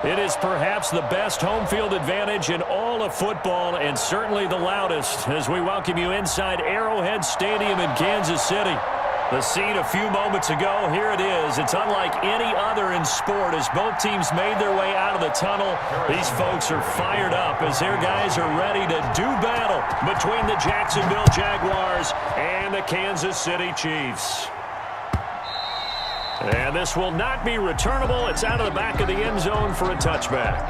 It is perhaps the best home field advantage in all of football and certainly the loudest as we welcome you inside Arrowhead Stadium in Kansas City. The scene a few moments ago, here it is. It's unlike any other in sport as both teams made their way out of the tunnel. These folks are fired up as their guys are ready to do battle between the Jacksonville Jaguars and the Kansas City Chiefs. And this will not be returnable. It's out of the back of the end zone for a touchback.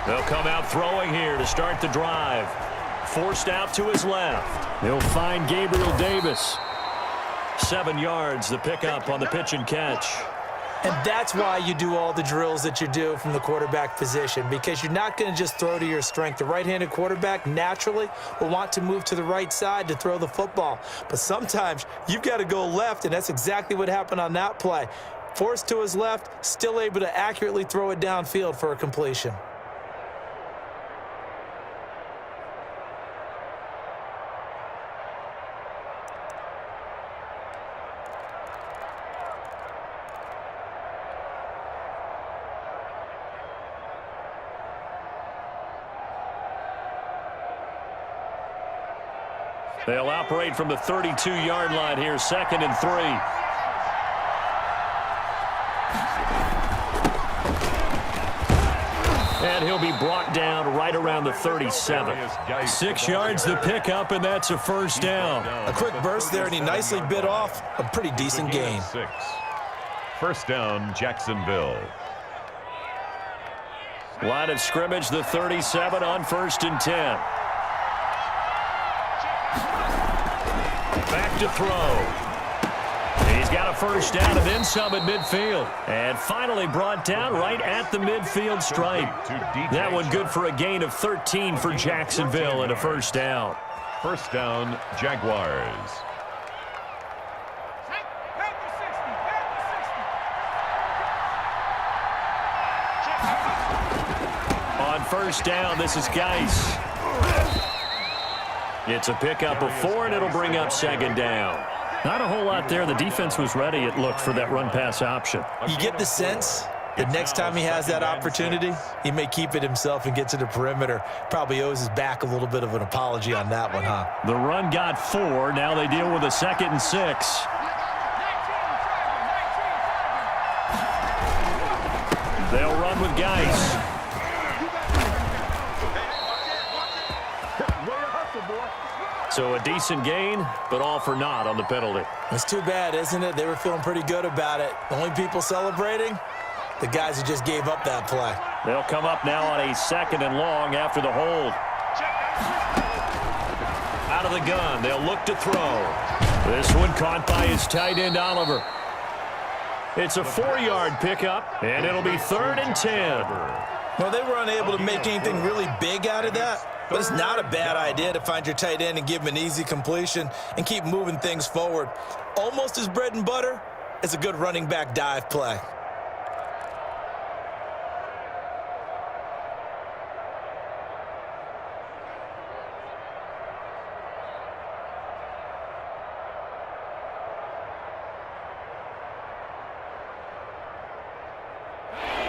They'll come out throwing here to start the drive. Forced out to his left. He'll find Gabriel Davis. 7 yards, the pickup on the pitch and catch. And that's why you do all the drills that you do from the quarterback position, because you're not going to just throw to your strength. The right-handed quarterback naturally will want to move to the right side to throw the football. But sometimes you've got to go left, and that's exactly what happened on that play. Forced to his left, still able to accurately throw it downfield for a completion. They'll operate from the 32-yard line here, 2nd and 3. And he'll be brought down right around the 37. 6 yards the pickup, and that's a first down. A quick burst there, and he nicely bit off a pretty decent gain. 6. First down, Jacksonville. Line of scrimmage, the 37 on 1st and 10. Back to throw. He's got a first down and then some at midfield. And finally brought down right at the midfield stripe. That one good for a gain of 13 for Jacksonville and a first down. First down, Jaguars. On first down, this is Geis. It's a pickup of 4, and it'll bring up 2nd down. Not a whole lot there. The defense was ready, it looked, for that run-pass option. You get the sense that next time he has that opportunity, he may keep it himself and get to the perimeter. Probably owes his back a little bit of an apology on that one, huh? The run got 4. Now they deal with a 2nd and 6. They'll run with Geis. So a decent gain, but all for naught on the penalty. It's too bad, isn't it? They were feeling pretty good about it. The only people celebrating, the guys who just gave up that play. They'll come up now on a 2nd and long after the hold. Out of the gun, they'll look to throw. This one caught by his tight end, Oliver. It's a 4-yard pickup, and it'll be 3rd and 10. Well, they were unable to make anything really big out of that. But it's not a bad idea to find your tight end and give him an easy completion and keep moving things forward. Almost as bread and butter as a good running back dive play.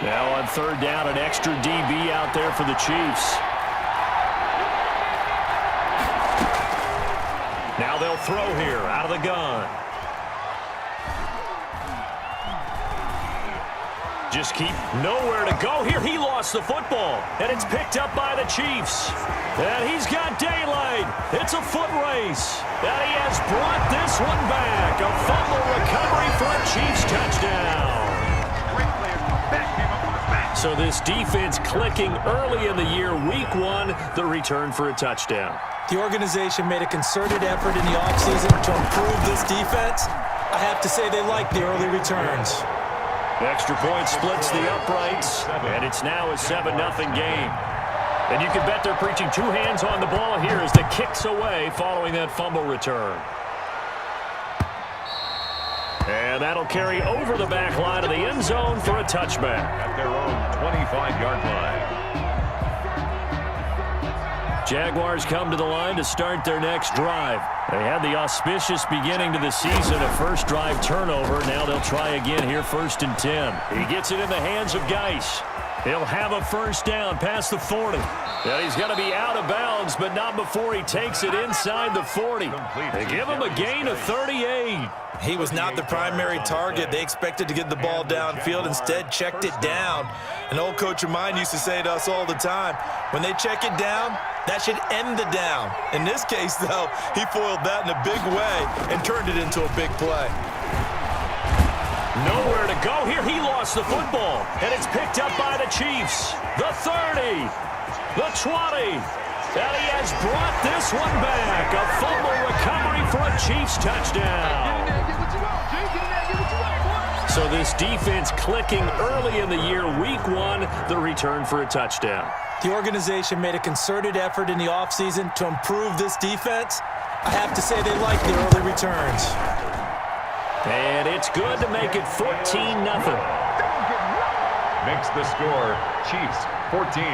Now on 3rd down, an extra DB out there for the Chiefs. Now they'll throw here out of the gun. Just keep nowhere to go here. He lost the football, and it's picked up by the Chiefs. And he's got daylight. It's a foot race. And he has brought this one back. A fumble recovery for a Chiefs touchdown. So this defense clicking early in the year. Week 1, the return for a touchdown. The organization made a concerted effort in the offseason to improve this defense. I have to say they like the early returns. Extra point splits the uprights, and it's now a 7-0 game. And you can bet they're preaching 2 hands on the ball here as the kick's away following that fumble return. And that'll carry over the back line of the end zone for a touchback. At their own 25-yard line. Jaguars come to the line to start their next drive. They had the auspicious beginning to the season, a first drive turnover. Now they'll try again here, 1st and 10. He gets it in the hands of Geis. He'll have a first down past the 40. And he's going to be out of bounds, but not before he takes it inside the 40. They give him a gain of 38. He was not the primary target. They expected to get the ball downfield, instead checked it down. An old coach of mine used to say to us all the time, when they check it down, that should end the down. In this case, though, he foiled that in a big way and turned it into a big play. Nowhere to go here. He lost the football, and it's picked up by the Chiefs. The 30, the 20, and he has brought this one back. A fumble recovery for a Chiefs touchdown. So this defense clicking early in the year. Week 1, the return for a touchdown. The organization made a concerted effort in the offseason to improve this defense. I have to say they like the early returns. And it's good to make it 14-0. Makes the score Chiefs 14,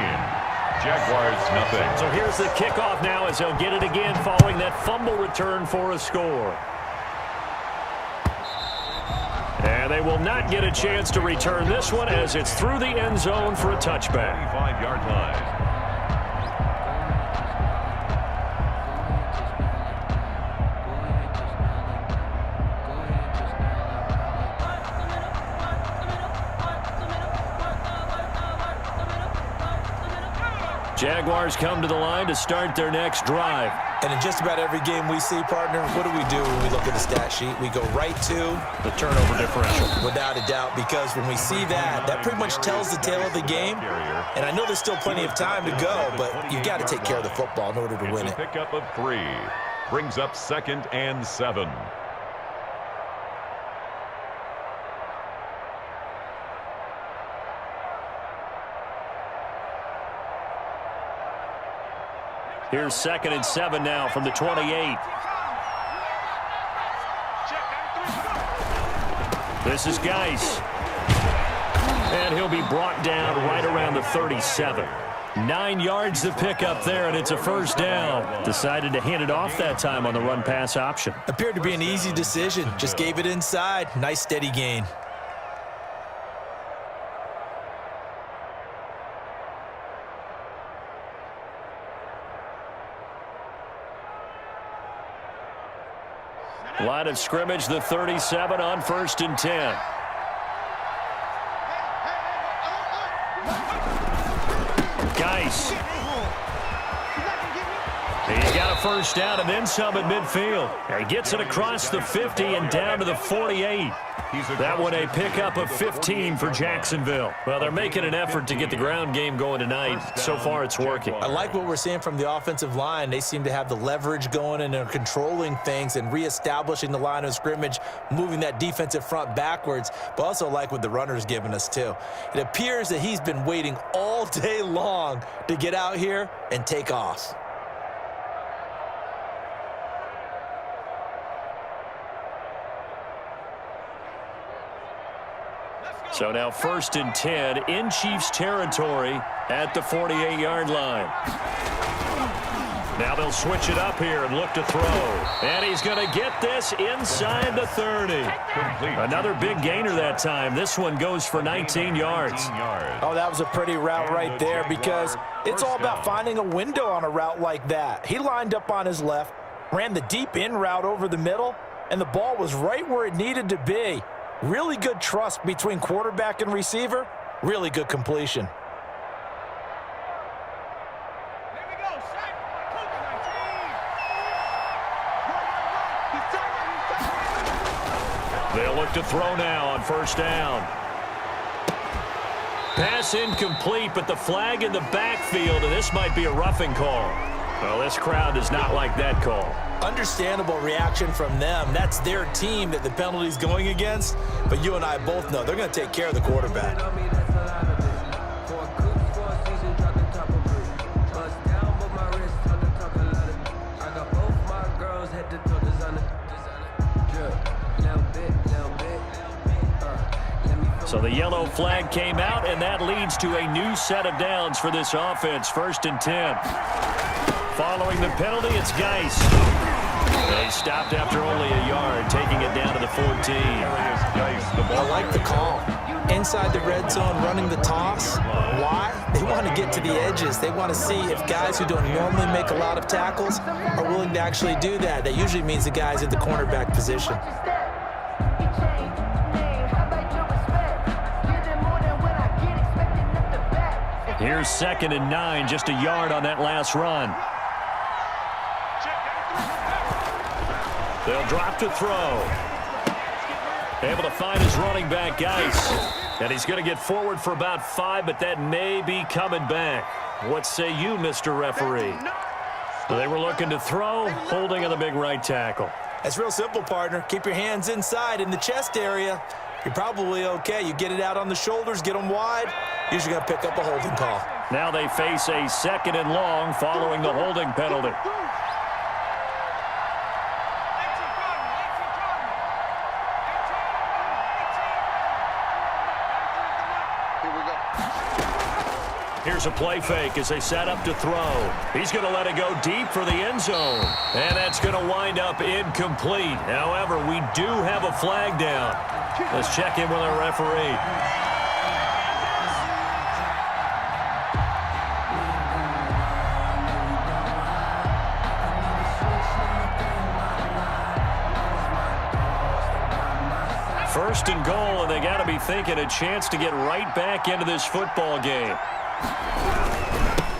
Jaguars nothing. So here's the kickoff now as they'll get it again following that fumble return for a score. And they will not get a chance to return this one as it's through the end zone for a touchback. 25-yard line. Jaguars come to the line to start their next drive. And in just about every game we see, partner, what do when we look at the stat sheet? We go right to the turnover differential. Without a doubt, because when we see that, that pretty much tells the tale of the game. And I know there's still plenty of time to go, but you've got to take care of the football in order to win it. Pickup of 3 brings up 2nd and 7. Here's 2nd and 7 now from the 28. This is Geis. And he'll be brought down right around the 37. 9 yards to pick up there, and it's a first down. Decided to hand it off that time on the run-pass option. Appeared to be an easy decision. Just gave it inside. Nice, steady gain. Line of scrimmage, the 37 on 1st and 10. Geis. He's got a first down and then some at midfield. He gets it across the 50 and down to the 48. That one a pickup of 15 for Jacksonville. Well, they're making an effort to get the ground game going tonight. So far, it's working. I like what we're seeing from the offensive line. They seem to have the leverage going, and they're controlling things and reestablishing the line of scrimmage, moving that defensive front backwards, but also like what the runner's giving us, too. It appears that he's been waiting all day long to get out here and take off. So now 1st and 10 in Chiefs territory at the 48-yard line. Now they'll switch it up here and look to throw. And he's going to get this inside the 30. Another big gainer that time. This one goes for 19 yards. Oh, that was a pretty route right there, because it's all about finding a window on a route like that. He lined up on his left, ran the deep in route over the middle, and the ball was right where it needed to be. Really good trust between quarterback and receiver. Really good completion. They'll look to throw now on 1st down. Pass incomplete, but the flag in the backfield, and this might be a roughing call. Well, this crowd does not like that call. Understandable reaction from them. That's their team that the penalty's going against. But you and I both know they're going to take care of the quarterback. So the yellow flag came out, and that leads to a new set of downs for this offense. 1st and 10. Following the penalty, it's Geis. They stopped after only a yard, taking it down to the 14. I like the call. Inside the red zone, running the toss. Why? They want to get to the edges. They want to see if guys who don't normally make a lot of tackles are willing to actually do that. That usually means the guys at the cornerback position. Here's 2nd and 9, just a yard on that last run. They'll drop to throw. Able to find his running back, Geis. And he's going to get forward for about 5, but that may be coming back. What say you, Mr. Referee? They were looking to throw, holding on the big right tackle. That's real simple, partner. Keep your hands inside in the chest area. You're probably okay. You get it out on the shoulders, get them wide. Usually going to pick up a holding call. Now they face a 2nd and long following the holding penalty. Here's a play fake as they set up to throw. He's going to let it go deep for the end zone. And that's going to wind up incomplete. However, we do have a flag down. Let's check in with our referee. First and goal, and they got to be thinking a chance to get right back into this football game.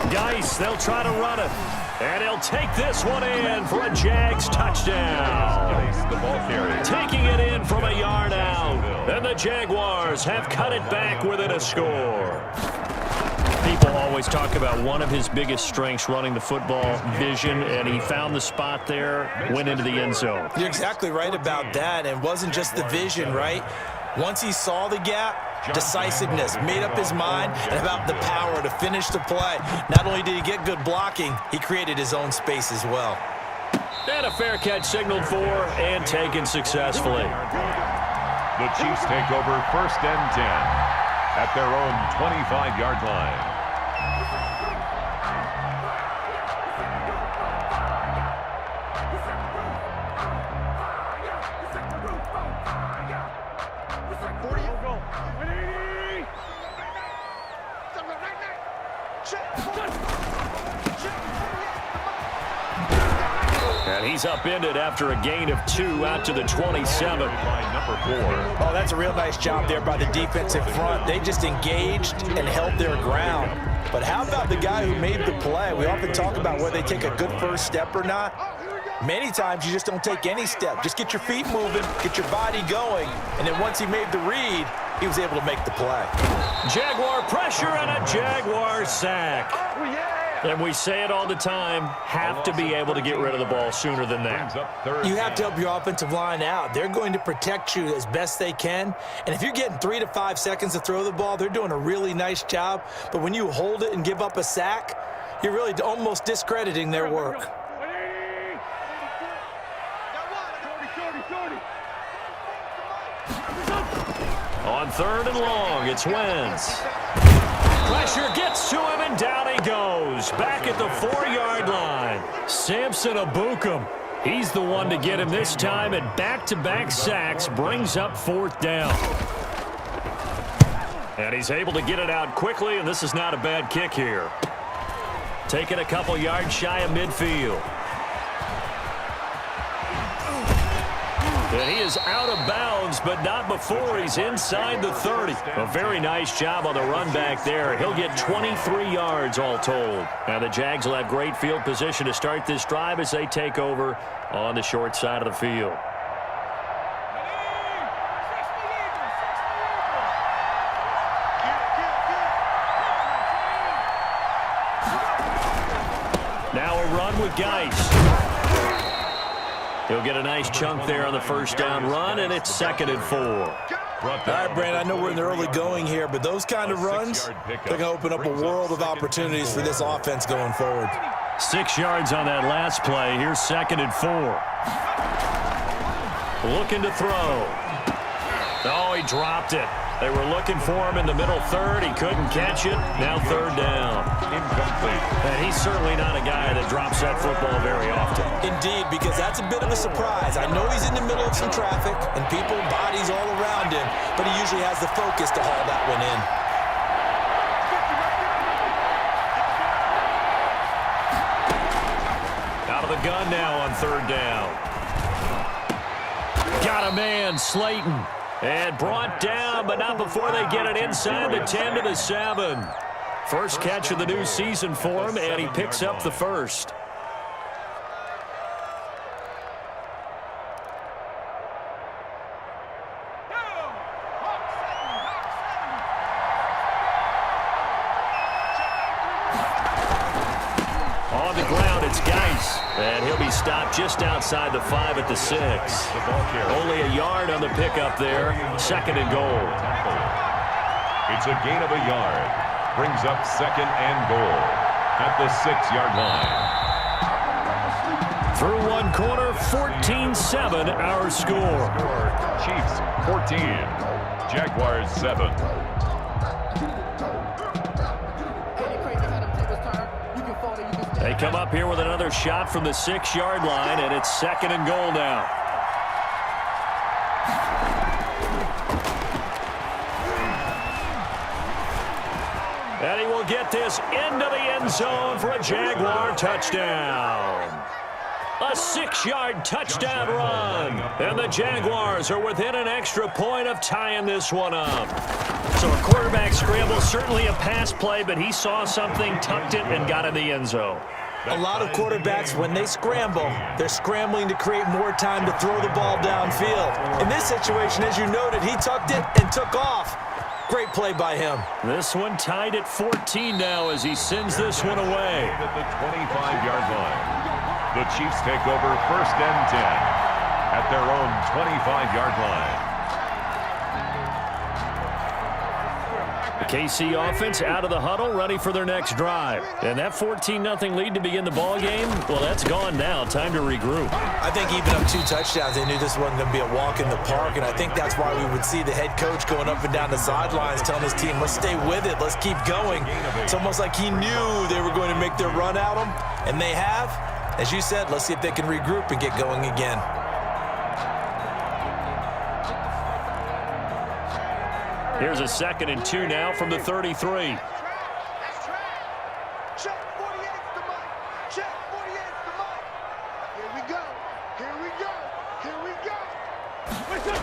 Geis, they'll try to run it. And he'll take this one in for a Jags touchdown. The ball carrier. Taking it in from a yard out. And the Jaguars have cut it back within a score. People always talk about one of his biggest strengths running the football, vision, and he found the spot there, went into the end zone. You're exactly right about that, and it wasn't just the vision, right? Once he saw the gap, decisiveness, made up his mind, and about the power to finish the play. Not only did he get good blocking, he created his own space as well. And a fair catch signaled for and taken successfully. The Chiefs take over 1st and 10 at their own 25-yard line. And he's upended after a gain of 2 out to the 27. Number 4. Oh, that's a real nice job there by the defensive front. They just engaged and held their ground. But how about the guy who made the play? We often talk about whether they take a good first step or not. Many times you just don't take any step. Just get your feet moving, get your body going, and then once he made the read, he was able to make the play. Jaguar pressure and a Jaguar sack. And we say it all the time, have to be able to get rid of the ball sooner than that. You have to help your offensive line out. They're going to protect you as best they can. And if you're getting 3 to 5 seconds to throw the ball, they're doing a really nice job. But when you hold it and give up a sack, you're really almost discrediting their work. On 3rd and long, it's Wentz. Pressure gets to him, and down he goes. Back at the 4-yard line. Samson Abukum. He's the one to get him this time, and back-to-back sacks brings up 4th down. And he's able to get it out quickly, and this is not a bad kick here. Taking a couple yards shy of midfield. And he is out of bounds, but not before he's inside the 30. A very nice job on the run back there. He'll get 23 yards all told. Now the Jags will have great field position to start this drive as they take over on the short side of the field. Now a run with Geis. He'll get a nice chunk there on the first down run, and it's 2nd and 4. All right, Brandon, I know we're in the early going here, but those kind of runs, they're going to open up a world of opportunities for this offense going forward. 6 yards on that last play. Here's 2nd and 4. Looking to throw. Oh, he dropped it. They were looking for him in the middle third. He couldn't catch it. Now third down. Incomplete. And he's certainly not a guy that drops that football very often. Indeed, because that's a bit of a surprise. I know he's in the middle of some traffic and people, bodies all around him, but he usually has the focus to haul that one in. Out of the gun now on third down. Got a man, Slayton. And brought down, but not before they get it inside the 10 to the 7. First catch of the new season for him, and he picks up the first. On the ground, it's Geis. And he'll be stopped just outside the 5 at the 6. Only a yard on the pickup there. Second and goal. It's a gain of a yard. Brings up second and goal at the 6-yard line. Through one quarter, 14-7 our score. Chiefs 14. Jaguars 7. They come up here with another shot from the 6-yard line, and it's second and goal now. And he will get this into the end zone for a Jaguar touchdown. A 6-yard touchdown run. And the Jaguars are within an extra point of tying this one up. So a quarterback scramble, certainly a pass play, but he saw something, tucked it, and got in the end zone. A lot of quarterbacks, when they scramble, they're scrambling to create more time to throw the ball downfield. In this situation, as you noted, he tucked it and took off. Great play by him. This one tied at 14 now as he sends this one away. At the 25-yard line. The Chiefs take over first and 10 at their own 25-yard line. The KC offense out of the huddle, ready for their next drive. And that 14-0 lead to begin the ball game, well, that's gone now. Time to regroup. I think even up 2 touchdowns, they knew this wasn't going to be a walk in the park, and I think that's why we would see the head coach going up and down the sidelines telling his team, let's stay with it, let's keep going. It's almost like he knew they were going to make their run at him, and they have. As you said, let's see if they can regroup and get going again. Here's a 2nd and 2 now from the 33. Check 48's the mic. Check 48's the mic. Here we go. Here we go. Here we go.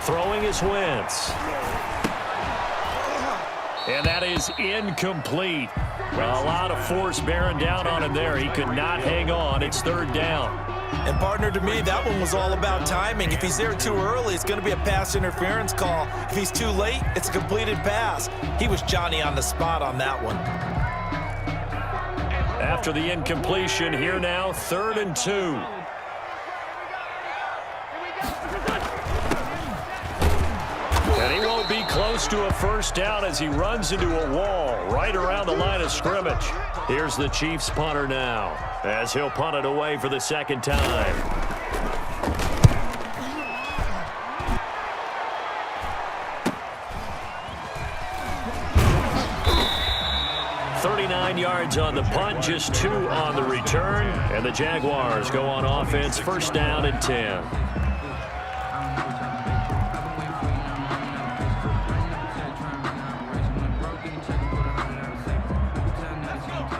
Throwing is Wentz. And that is incomplete. Well, a lot of force bearing down on him there. He could not hang on. It's third down. And, partner, to me, that one was all about timing. If he's there too early, it's going to be a pass interference call. If he's too late, it's a completed pass. He was Johnny on the spot on that one. After the incompletion, here now, 3rd and 2. And he won't be close to a first down as he runs into a wall right around the line of scrimmage. Here's the Chiefs punter now as he'll punt it away for the second time. Yards on the punt, just 2 on the return, and the Jaguars go on offense, first down and 10.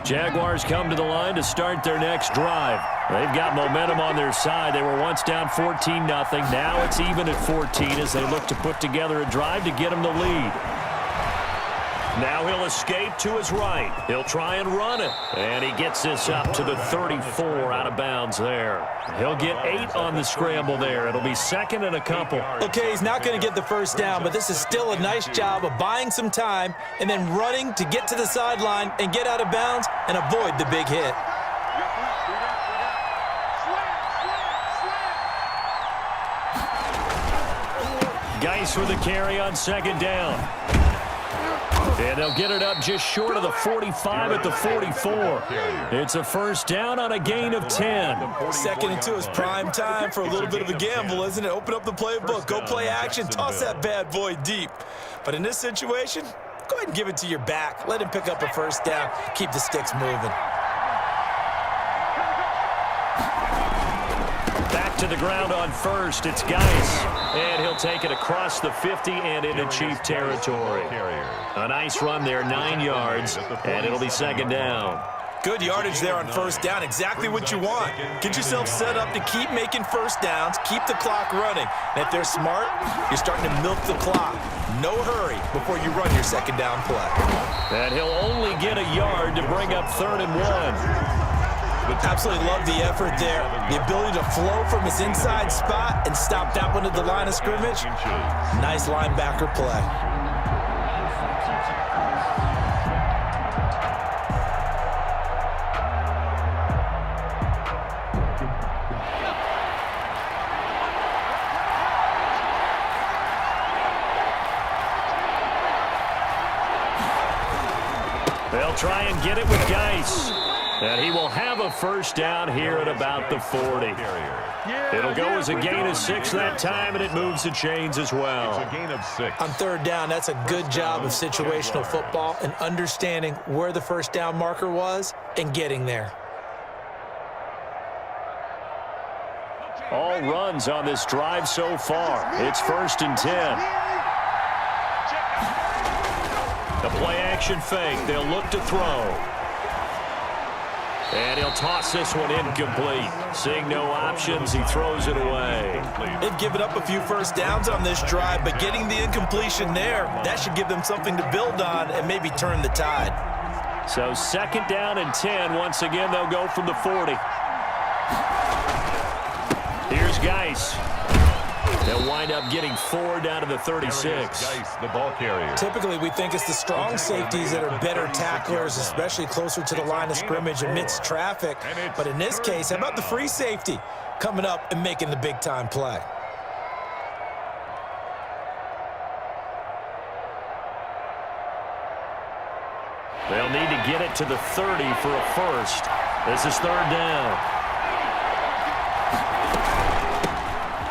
Jaguars come to the line to start their next drive. They've got momentum on their side. They were once down 14-0. Now it's even at 14 as they look to put together a drive to get them the lead. Now he'll escape to his right. He'll try and run it. And he gets this up to the 34 out of bounds there. He'll get 8 on the scramble there. It'll be 2nd and a couple. Okay, he's not going to get the first down, but this is still a nice job of buying some time and then running to get to the sideline and get out of bounds and avoid the big hit. Geis with the carry on 2nd down. And they'll get it up just short of the 45 at the 44. It's a first down on a gain of 10. 2nd and 2 is prime time for a little bit of a gamble, isn't it? Open up the playbook, go play action, toss that bad boy deep. But in this situation, go ahead and give it to your back. Let him pick up a first down. Keep the sticks moving. Back to the ground on first. It's Geis. And he'll take it across the 50 and into Chief territory. A nice run there, 9 yards, and it'll be 2nd down. Good yardage there on first down. Exactly what you want. Get yourself set up to keep making first downs, keep the clock running. And if they're smart, you're starting to milk the clock. No hurry before you run your 2nd down play. And he'll only get a yard to bring up 3rd and 1. Absolutely love the effort there. The ability to flow from his inside spot and stop that one at the line of scrimmage. Nice linebacker play. They'll try and get it with Geis. And he will have a first down here at about the 40. It'll go as a gain of 6 that time, and it moves the chains as well. It's a gain of 6. On 3rd down, that's a good job of situational football and understanding where the first down marker was and getting there. All runs on this drive so far. It's 1st and 10. The play action fake. They'll look to throw. And he'll toss this one incomplete. Seeing no options, he throws it away. They've given up a few first downs on this drive, but getting the incompletion there, that should give them something to build on and maybe turn the tide. So 2nd down and 10. Once again, they'll go from the 40. Here's Geis. They'll wind up getting 4 down to the 36. Geis, the ball carrier. Typically, we think it's the strong safeties that are better tacklers, especially closer to the line of scrimmage amidst traffic. But in this case, how about the free safety coming up and making the big-time play? They'll need to get it to the 30 for a first. This is 3rd down.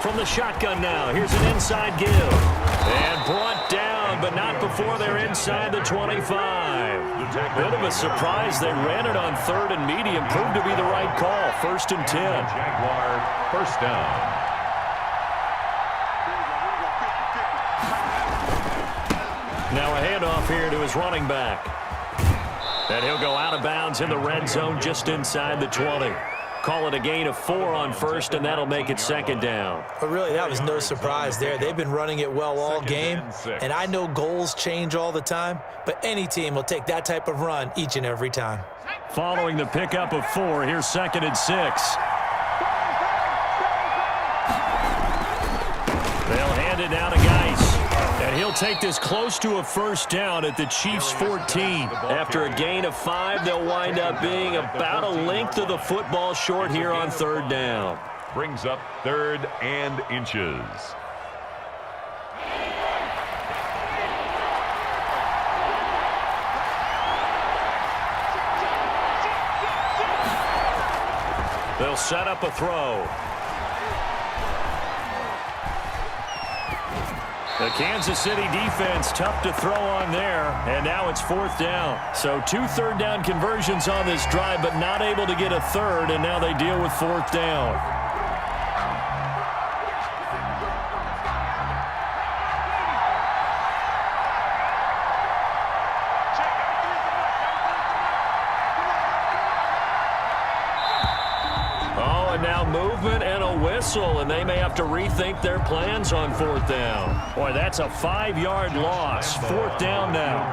From the shotgun now, here's an inside give. And brought down, but not before they're inside the 25. Bit of a surprise. They ran it on 3rd and medium. Proved to be the right call. 1st and 10. Jaguar, first down. Now a handoff here to his running back. And he'll go out of bounds in the red zone just inside the 20. Call it a gain of 4 on first, and that'll make it 2nd down. But really, that was no surprise there. They've been running it well all game, and I know goals change all the time, but any team will take that type of run each and every time. Following the pickup of 4, here's 2nd and 6. They'll hand it down to Geis. And he'll take this close to a first down at the Chiefs' 14. After a gain of 5, they'll wind up being about a length of the football short here on 3rd down. Brings up 3rd and inches. They'll set up a throw. The Kansas City defense tough to throw on there, and now it's 4th down. So 2 3rd down conversions on this drive, but not able to get a 3rd, and now they deal with 4th down. And now movement and a whistle, and they may have to rethink their plans on 4th down. Boy, that's a 5-yard loss. 4th down now.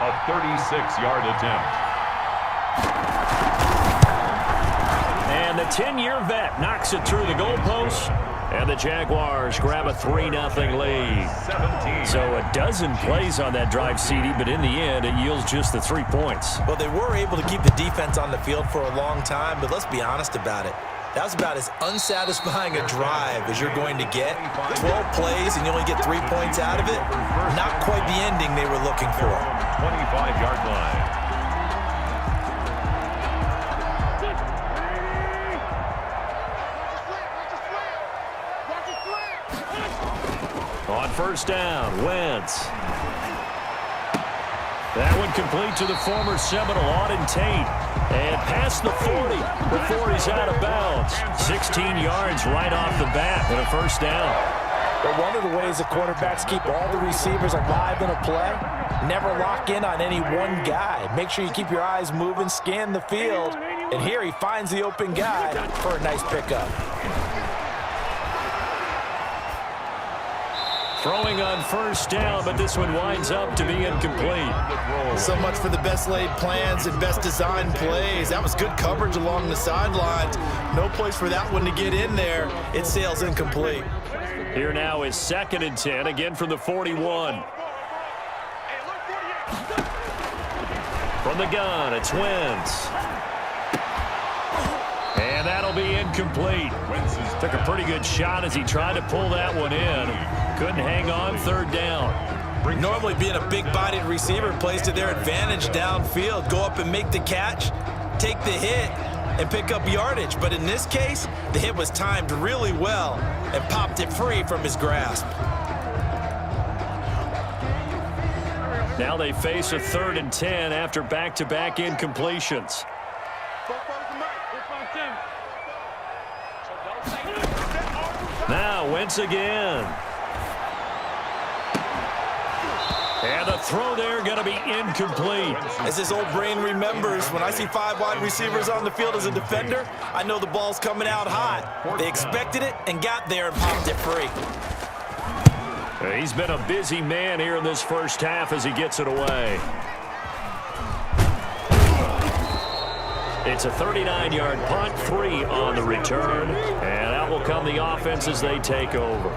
A 36-yard attempt. And the 10-year vet knocks it through the goalpost, and the Jaguars grab a 3-0 lead. 17. So a dozen plays on that drive, CD, but in the end, it yields just the 3 points. Well, they were able to keep the defense on the field for a long time, but let's be honest about it. That was about as unsatisfying a drive as you're going to get. 12 plays and you only get 3 points out of it. Not quite the ending they were looking for. 25-yard line. On first down, Wentz. That one complete to the former Seminole, Auden Tate. And past the 40 before he's out of bounds. 16 yards right off the bat and a first down. But one of the ways the quarterbacks keep all the receivers alive in a play, never lock in on any one guy. Make sure you keep your eyes moving, scan the field. And here he finds the open guy for a nice pickup. Throwing on first down, but this one winds up to be incomplete. So much for the best laid plans and best designed plays. That was good coverage along the sidelines. No place for that one to get in there. It sails incomplete. Here now is 2nd and 10, again from the 41. From the gun, it's Wentz. And that'll be incomplete. Took a pretty good shot as he tried to pull that one in. Couldn't hang on, 3rd down. Normally being a big-bodied receiver plays to their advantage downfield. Go up and make the catch, take the hit, and pick up yardage. But in this case, the hit was timed really well and popped it free from his grasp. Now they face a 3rd and 10 after back-to-back incompletions. Now Wentz again. And the throw there going to be incomplete. As his old brain remembers, when I see 5 wide receivers on the field as a defender, I know the ball's coming out hot. They expected it and got there and popped it free. He's been a busy man here in this first half as he gets it away. It's a 39-yard punt, 3 on the return, and out will come the offense as they take over.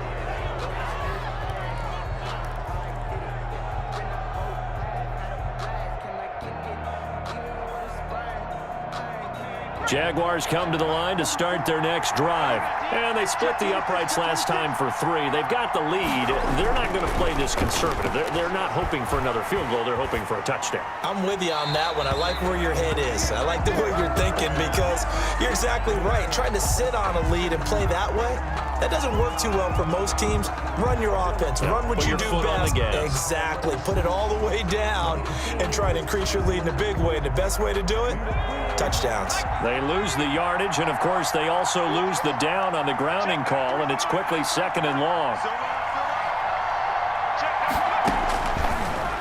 Jaguars come to the line to start their next drive. And they split the uprights last time for 3. They've got the lead. They're not going to play this conservative. They're not hoping for another field goal. They're hoping for a touchdown. I'm with you on that one. I like where your head is. I like the way you're thinking because you're exactly right. Trying to sit on a lead and play that way, that doesn't work too well for most teams. Run your offense. Run what you do best. Exactly. Put it all the way down and try to increase your lead in a big way. And the best way to do it, touchdowns. They lose the yardage, and, of course, they also lose the down on the grounding call, and it's quickly 2nd and long.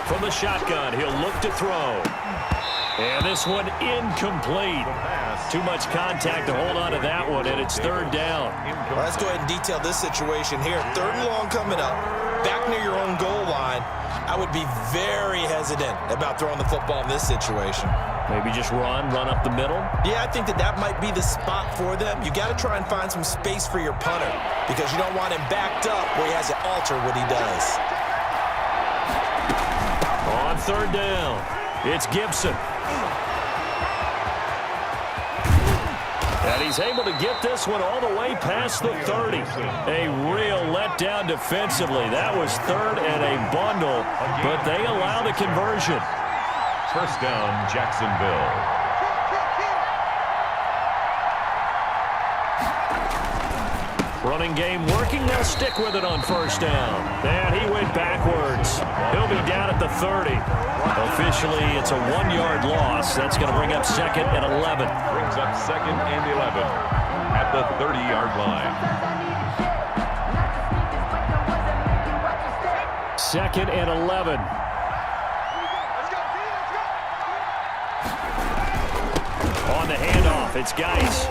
From the shotgun, he'll look to throw. And this one incomplete. Too much contact to hold on to that one, and it's 3rd down. Well, let's go ahead and detail this situation here. 3rd and long coming up, back near your own goal line. I would be very hesitant about throwing the football in this situation. Maybe just run up the middle? Yeah, I think that might be the spot for them. You got to try and find some space for your punter because you don't want him backed up where he has to alter what he does. On 3rd down, it's Gibson. And he's able to get this one all the way past the 30. A real letdown defensively. That was 3rd and a bundle, but they allow the conversion. First down, Jacksonville. Running game working. They'll stick with it on first down. And he went backwards. He'll be down at the 30. Officially, it's a 1-yard loss. That's going to bring up 2nd and 11. Brings up 2nd and 11 at the 30-yard line. 2nd and 11. On the handoff, it's Geis.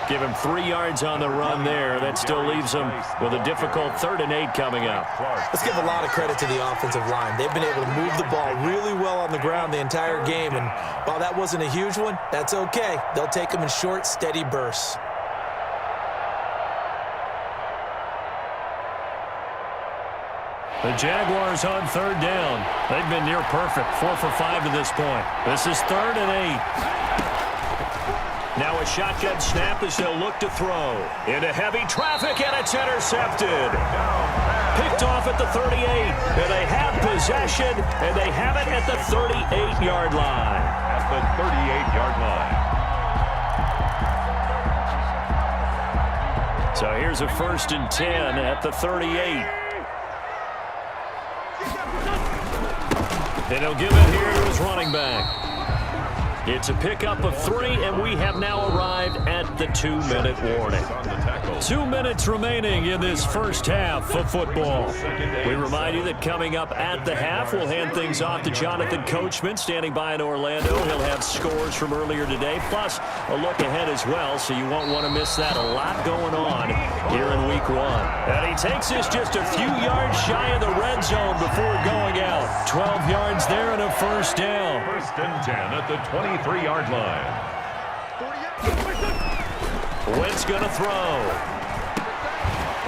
Give him 3 yards on the run there. That still leaves him with a difficult 3rd and 8 coming up. Let's give a lot of credit to the offensive line. They've been able to move the ball really well on the ground the entire game, and while that wasn't a huge one, that's okay. They'll take them in short, steady bursts. The Jaguars on 3rd down. They've been near perfect, 4 for 5 to this point. This is 3rd and 8. Now a shotgun snap as they'll look to throw. Into heavy traffic, and it's intercepted. Picked off at the 38. And they have possession, and they have it at the 38-yard line. At the 38-yard line. So here's a 1st and 10 at the 38. And he'll give it here to his running back. It's a pickup of 3, and we have now arrived at the 2-minute warning. 2 minutes remaining in this first half of football. We remind you that coming up at the half, we'll hand things off to Jonathan Coachman, standing by in Orlando. He'll have scores from earlier today, plus a look ahead as well, so you won't want to miss that. A lot going on here in Week 1. And he takes this just a few yards shy of the red zone before going out. 12 yards there and a 1st down. 1st and 10 at the 23-yard line. Wentz going to throw.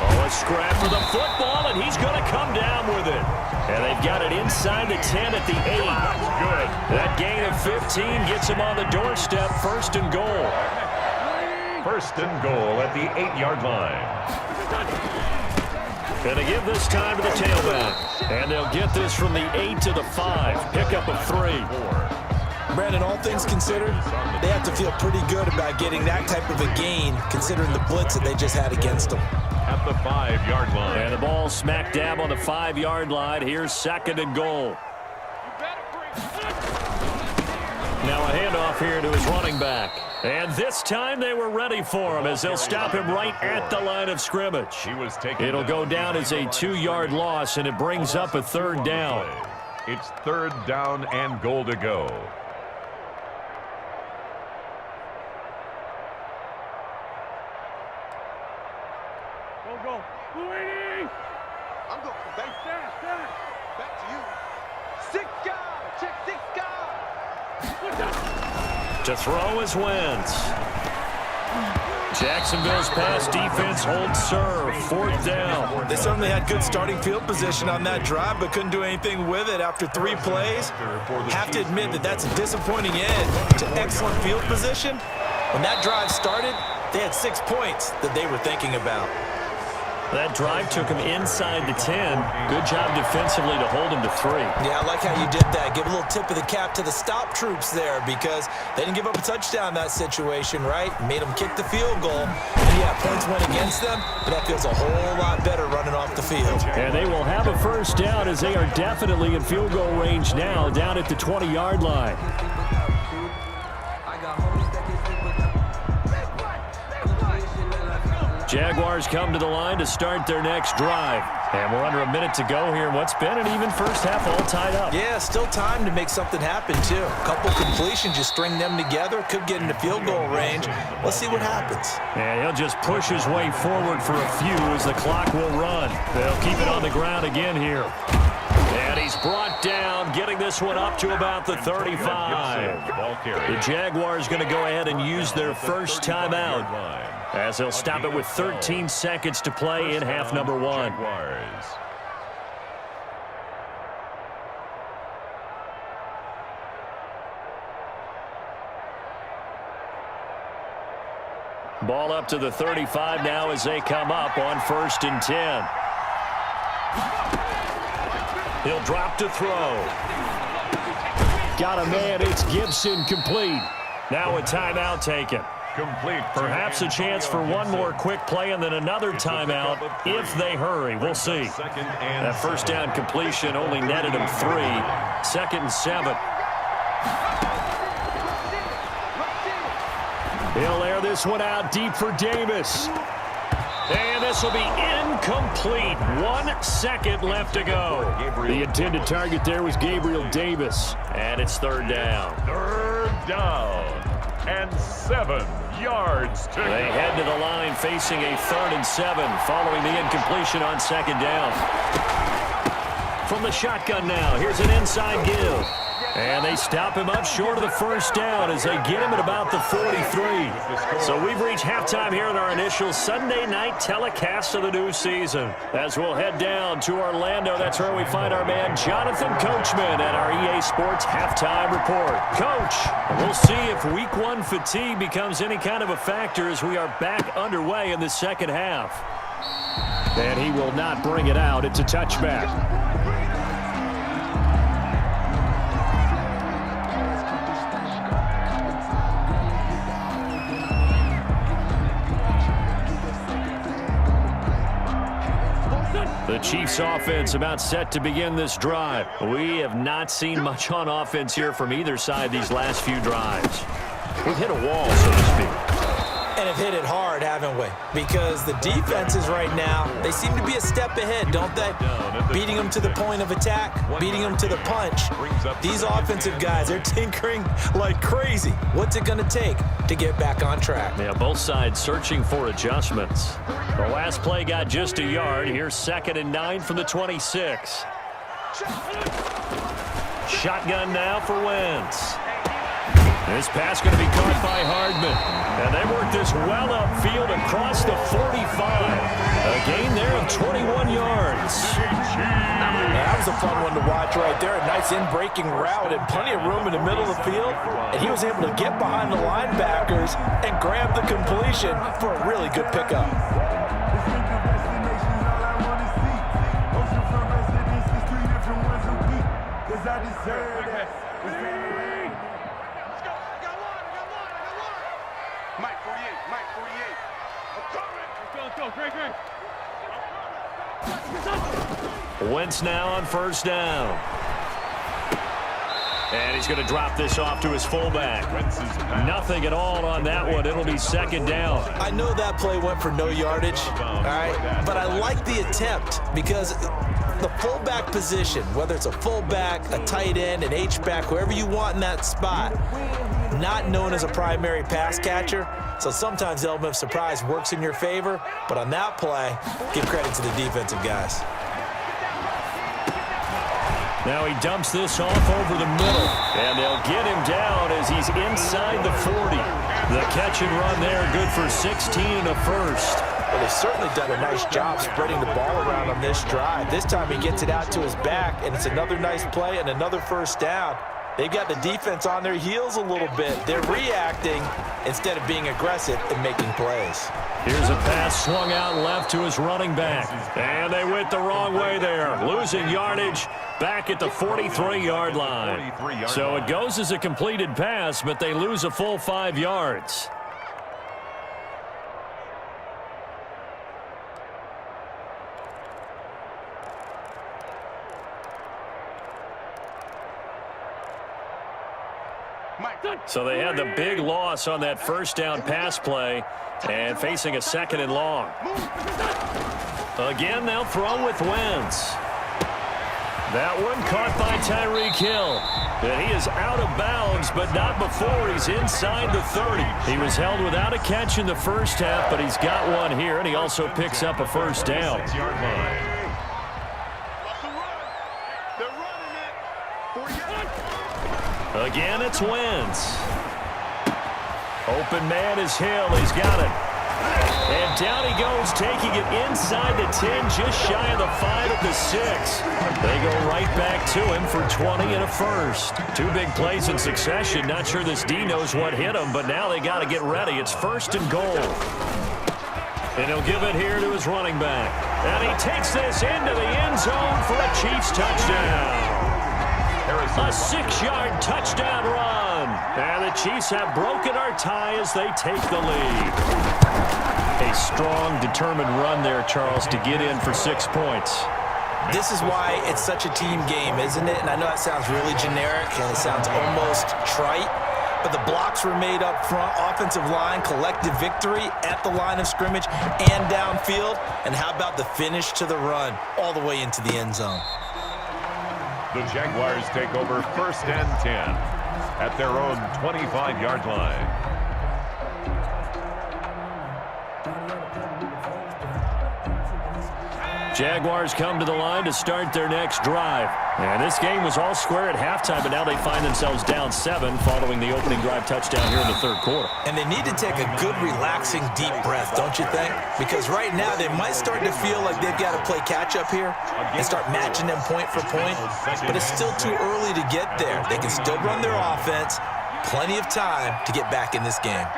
Oh, a scrap for the football, and he's going to come down with it. And they've got it inside the 10 at the 8. Good. That gain of 15 gets him on the doorstep, 1st and goal. 1st and goal at the 8-yard line. Going to give this time to the tailback. And they'll get this from the 8 to the 5. Pickup of 3. Brandon, all things considered, they have to feel pretty good about getting that type of a gain, considering the blitz that they just had against them. At the 5-yard line. And the ball smack dab on the 5-yard line. Here's 2nd and goal. Now a handoff here to his running back. And this time they were ready for him as they'll stop him right at the line of scrimmage. It'll go down as a 2-yard loss, and it brings up a 3rd down. It's 3rd down and goal to go. I'm going for base. Back to you. 6 guys. Check 6 guys. To throw is Wentz. Jacksonville's pass defense holds serve. 4th down. They certainly had good starting field position on that drive, but couldn't do anything with it after 3 plays. Have to admit that that's a disappointing end to excellent field position. When that drive started, they had 6 points that they were thinking about. That drive took him inside the 10. Good job defensively to hold him to 3. Yeah, I like how you did that. Give a little tip of the cap to the stop troops there, because they didn't give up a touchdown in that situation, right? Made them kick the field goal. And yeah, points went against them, but that feels a whole lot better running off the field. And they will have a 1st down as they are definitely in field goal range now, down at the 20-yard line. Jaguars come to the line to start their next drive. And we're under a minute to go here in what's been an even first half, all tied up. Yeah, still time to make something happen, too. A couple completions, just string them together, could get into field goal range. Let's see what happens. And he'll just push his way forward for a few as the clock will run. They'll keep it on the ground again here. And he's brought down, getting this one up to about the 35. The Jaguars going to go ahead and use their first timeout, as they'll stop it with 13 seconds to play in half number 1. Ball up to the 35 now as they come up on 1st and 10. He'll drop to throw. Got a man, it's Gibson, complete. Now a timeout taken. Complete. Perhaps a chance for one more quick play and then another timeout if they hurry. We'll see. That 1st down completion only netted him 3. 2nd and 7. He'll air this one out deep for Davis. And this will be incomplete. 1 second left to go. The intended target there was Gabriel Davis. And it's 3rd down. 3rd down and 7 yards to go. They head to the line facing a 3rd and 7 following the incompletion on 2nd down. from the shotgun now. Here's an inside give. And they stop him up short of the first down as they get him at about the 43. So we've reached halftime here in our initial Sunday night telecast of the new season. As we'll head down to Orlando, that's where we find our man Jonathan Coachman at our EA Sports Halftime Report. Coach, we'll see if Week 1 fatigue becomes any kind of a factor as we are back underway in the second half. And he will not bring it out. It's a touchback. The Chiefs offense about set to begin this drive. We have not seen much on offense here from either side these last few drives. We've hit a wall, so to speak. And have hit it hard, haven't we? Because the defenses right now, they seem to be a step ahead, don't they? Beating them to the point of attack, beating them to the punch. These offensive guys, they're tinkering like crazy. What's it going to take to get back on track? Yeah, both sides searching for adjustments. The last play got just a yard. Here's 2nd and 9 from the 26. Shotgun now for Wentz. This pass going to be caught by Hardman. And they work this well upfield across the 45. A gain there of 21 yards. That was a fun one to watch right there. A nice in-breaking route and plenty of room in the middle of the field. And he was able to get behind the linebackers and grab the completion for a really good pickup. Wentz now on first down. And he's going to drop this off to his fullback. Nothing at all on that one. It'll be 2nd down. I know that play went for no yardage, all right? But I like the attempt because the fullback position, whether it's a fullback, a tight end, an H-back, whoever you want in that spot, not known as a primary pass catcher. So sometimes the element of surprise works in your favor. But on that play, give credit to the defensive guys. Now he dumps this off over the middle, and they'll get him down as he's inside the 40. The catch and run there, good for 16 and a first. Well, they've certainly done a nice job spreading the ball around on this drive. This time he gets it out to his back, and it's another nice play and another first down. They've got the defense on their heels a little bit. They're reacting instead of being aggressive and making plays. Here's a pass swung out left to his running back. And they went the wrong way there. Losing yardage back at the 43-yard line. So it goes as a completed pass, but they lose a full 5 yards. So they had the big loss on that first down pass play and facing a 2nd and long. Again, they'll throw with Wentz. That one caught by Tyreek Hill. And he is out of bounds, but not before he's inside the 30. He was held without a catch in the first half, but he's got one here, and he also picks up a first down. Again, it's Wentz. Open man is Hill. He's got it. And down he goes, taking it inside the 10, just shy of the 5 at the 6. They go right back to him for 20 and a first. 2 big plays in succession. Not sure this D knows what hit him, but now they got to get ready. It's 1st and goal. And he'll give it here to his running back. And he takes this into the end zone for a Chiefs touchdown. A 6-yard touchdown run. And the Chiefs have broken our tie as they take the lead. A strong, determined run there, Charles, to get in for 6 points. This is why it's such a team game, isn't it? And I know that sounds really generic and it sounds almost trite, but the blocks were made up front, offensive line, collective victory at the line of scrimmage and downfield. And how about the finish to the run all the way into the end zone? The Jaguars take over 1st and 10 at their own 25-yard line. Jaguars come to the line to start their next drive. And this game was all square at halftime, but now they find themselves down 7 following the opening drive touchdown here in the third quarter. And they need to take a good, relaxing, deep breath, don't you think? Because right now they might start to feel like they've got to play catch-up here and start matching them point for point. But it's still too early to get there. They can still run their offense. Plenty of time to get back in this game.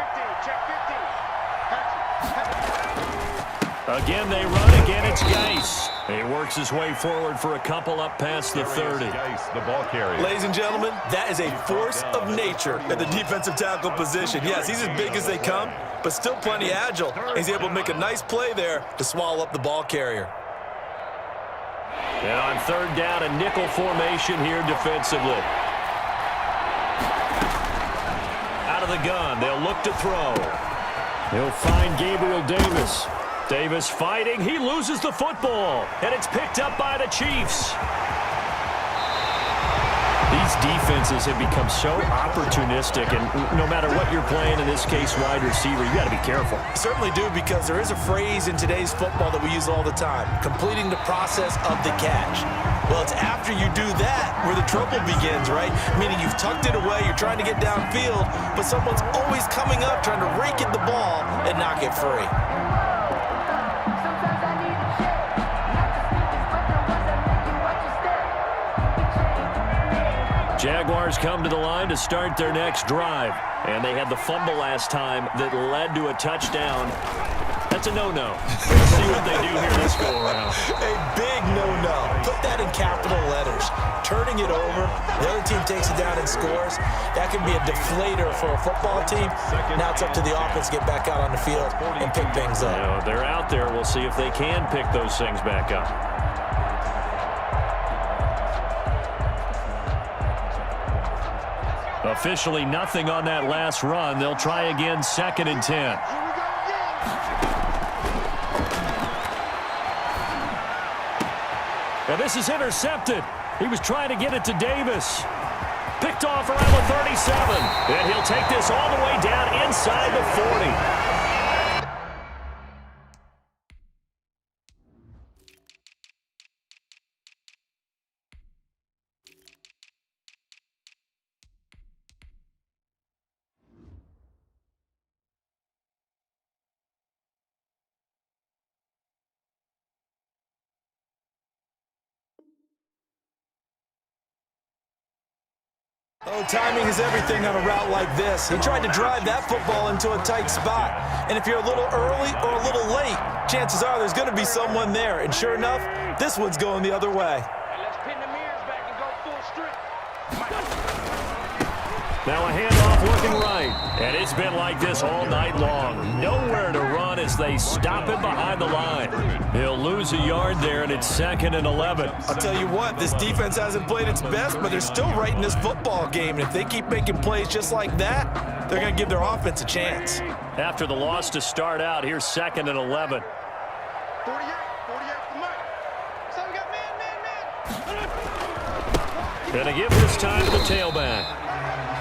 Again, they run. Again, it's Geis. He works his way forward for a couple up past the 30. Geis, the ball carrier. Ladies and gentlemen, that is a force of nature at the defensive tackle position. Yes, he's as big as they come, but still plenty agile. He's able to make a nice play there to swallow up the ball carrier. And on third down, a nickel formation here defensively. Out of the gun, they'll look to throw. He'll find Gabriel Davis. Davis fighting. He loses the football, and it's picked up by the Chiefs. These defenses have become so opportunistic, and no matter what you're playing, in this case, wide receiver, you got to be careful. Certainly do, because there is a phrase in today's football that we use all the time, completing the process of the catch. Well, it's after you do that where the trouble begins, right? Meaning you've tucked it away, you're trying to get downfield, but someone's always coming up trying to rake at the ball and knock it free. Jaguars come to the line to start their next drive. And they had the fumble last time that led to a touchdown. That's a no-no. Let's see what they do here this go-around. A big no-no. Put that in capital letters. Turning it over, the other team takes it down and scores. That can be a deflator for a football team. Now it's up to the offense to get back out on the field and pick things up. You know, they're out there. We'll see if they can pick those things back up. Officially nothing on that last run. They'll try again, 2nd and 10. Now this is intercepted. He was trying to get it to Davis. Picked off around the 37. And he'll take this all the way down inside the 40. Oh, timing is everything on a route like this. He tried to drive that football into a tight spot. And if you're a little early or a little late, chances are there's going to be someone there. And sure enough, this one's going the other way. Let's pin the mirrors back and go full strip. Now a handoff looking right. And it's been like this all night long. Nowhere to run as they stop him behind the line. He'll lose a yard there, and it's 2nd and 11. I'll tell you what, this defense hasn't played its best, but they're still right in this football game. And if they keep making plays just like that, they're going to give their offense a chance. After the loss to start out, here's 2nd and 11. 48 for Mike. So we got man. Gonna give this time to the tailback.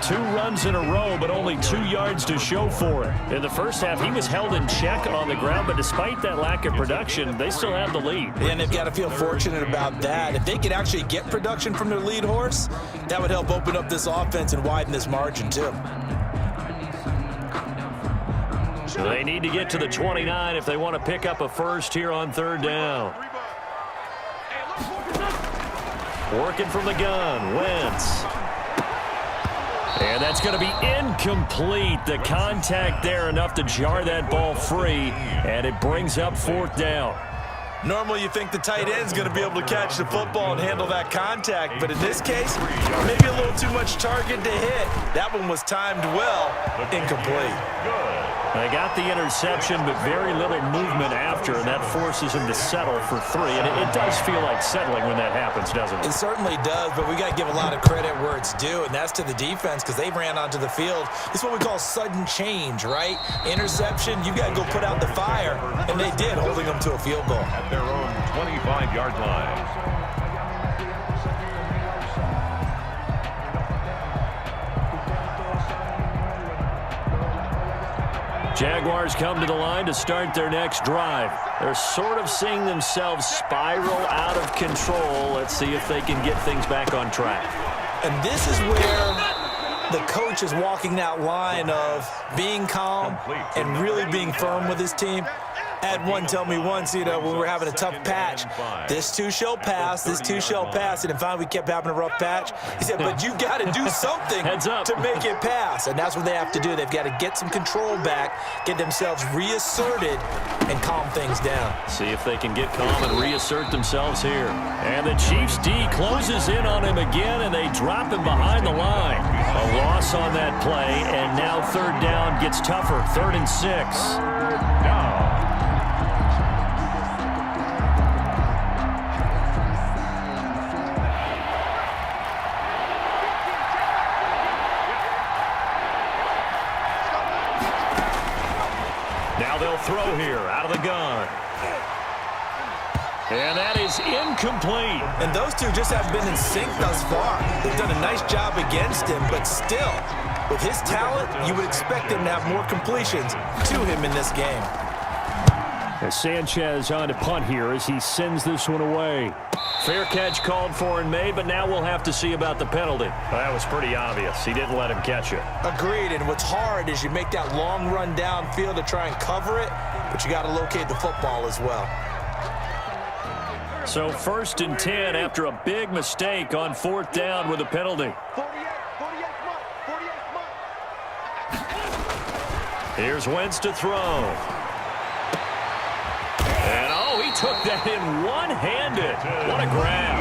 2 runs in a row, but only 2 yards to show for it. In the first half, he was held in check on the ground, but despite that lack of production, they still have the lead. And they've got to feel fortunate about that. If they could actually get production from their lead horse, that would help open up this offense and widen this margin, too. So they need to get to the 29 if they want to pick up a first here on 3rd down. Working from the gun, Wentz. And that's going to be incomplete. The contact there enough to jar that ball free, and it brings up 4th down. Normally you think the tight end's going to be able to catch the football and handle that contact, but in this case, maybe a little too much target to hit. That one was timed well, incomplete. They got the interception, but very little movement after, and that forces him to settle for 3. And it does feel like settling when that happens, doesn't it? It certainly does, but we got to give a lot of credit where it's due, and that's to the defense because they ran onto the field. This is what we call sudden change, right? Interception, you got to go put out the fire, and they did, holding them to a field goal. At their own 25-yard line. Jaguars come to the line to start their next drive. They're sort of seeing themselves spiral out of control. Let's see if they can get things back on track. And this is where the coach is walking that line of being calm and really being firm with his team. I had one tell me once, when we were having a tough patch, this too shall pass, this too shall pass. And finally we kept having a rough patch. He said, but you got to do something to make it pass. And that's what they have to do. They've got to get some control back, get themselves reasserted, and calm things down. See if they can get calm and reassert themselves here. And the Chiefs D closes in on him again, and they drop him behind the line. A loss on that play, and now third down gets tougher. 3rd and 6. Now they'll throw here out of the gun. And that is incomplete. And those two just have been in sync thus far. They've done a nice job against him, but still, with his talent, you would expect him to have more completions to him in this game. As Sanchez on to punt here as he sends this one away. Fair catch called for and made, but now we'll have to see about the penalty. Well, that was pretty obvious. He didn't let him catch it. Agreed, and what's hard is you make that long run downfield to try and cover it, but you got to locate the football as well. So 1st and 10 after a big mistake on 4th down with a penalty. 48 Here's Wentz to throw. And, he took that in one-handed. What a grab.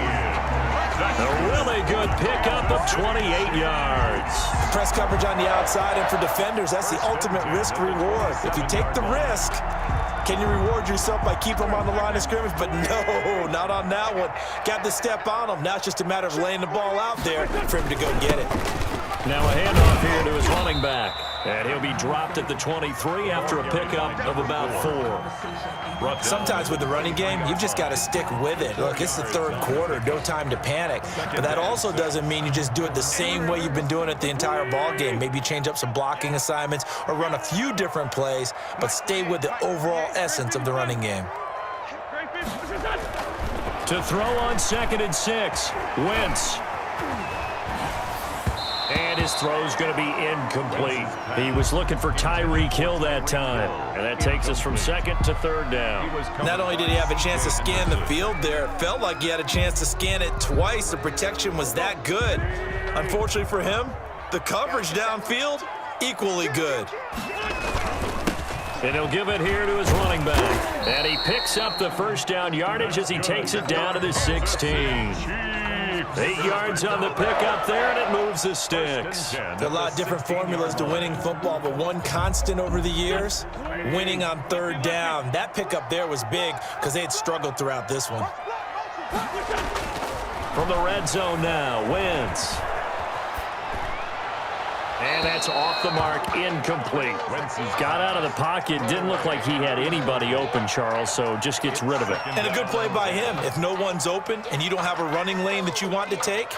A really good pickup of 28 yards. Press coverage on the outside, and for defenders, that's the ultimate risk-reward. If you take the risk, can you reward yourself by keeping them on the line of scrimmage? But no, not on that one. Got to step on them. Now it's just a matter of laying the ball out there for him to go get it. Now a handoff here to his running back. And he'll be dropped at the 23 after a pickup of about 4. Sometimes with the running game, you've just got to stick with it. Look, it's the 3rd quarter, no time to panic. But that also doesn't mean you just do it the same way you've been doing it the entire ball game. Maybe change up some blocking assignments or run a few different plays, but stay with the overall essence of the running game. To throw on 2nd and 6, Wentz. And his throw's going to be incomplete. He was looking for Tyreek Hill that time. And that takes us from 2nd to 3rd down. Not only did he have a chance to scan the field there, it felt like he had a chance to scan it twice. The protection was that good. Unfortunately for him, the coverage downfield, equally good. And he'll give it here to his running back. And he picks up the 1st down yardage as he takes it down to the 16. 8 yards on the pickup there, and it moves the sticks. There are a lot of different formulas to winning football, but one constant over the years, winning on 3rd down. That pickup there was big because they had struggled throughout this one. From the red zone now, Wentz. And that's off the mark, incomplete. Got out of the pocket, didn't look like he had anybody open, Charles, so just gets rid of it. And a good play by him. If no one's open and you don't have a running lane that you want to take,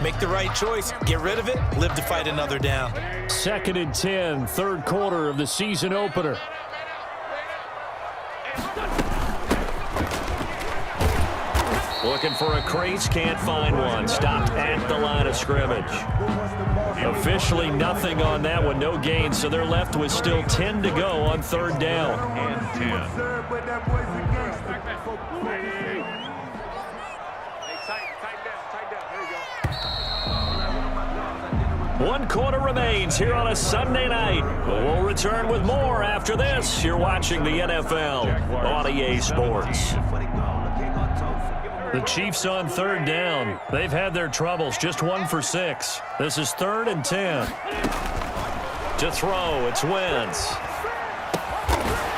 make the right choice. Get rid of it, live to fight another down. 2nd and 10, 3rd quarter of the season opener. Looking for a crease, can't find one. Stopped at the line of scrimmage. Officially nothing on that one, no gain, so they're left with still 10 to go on 3rd down. And 10. One quarter remains here on a Sunday night. We'll return with more after this. You're watching the NFL on EA Sports. The Chiefs on 3rd down. They've had their troubles, just 1 for 6. This is 3rd and 10. To throw, it's Wentz.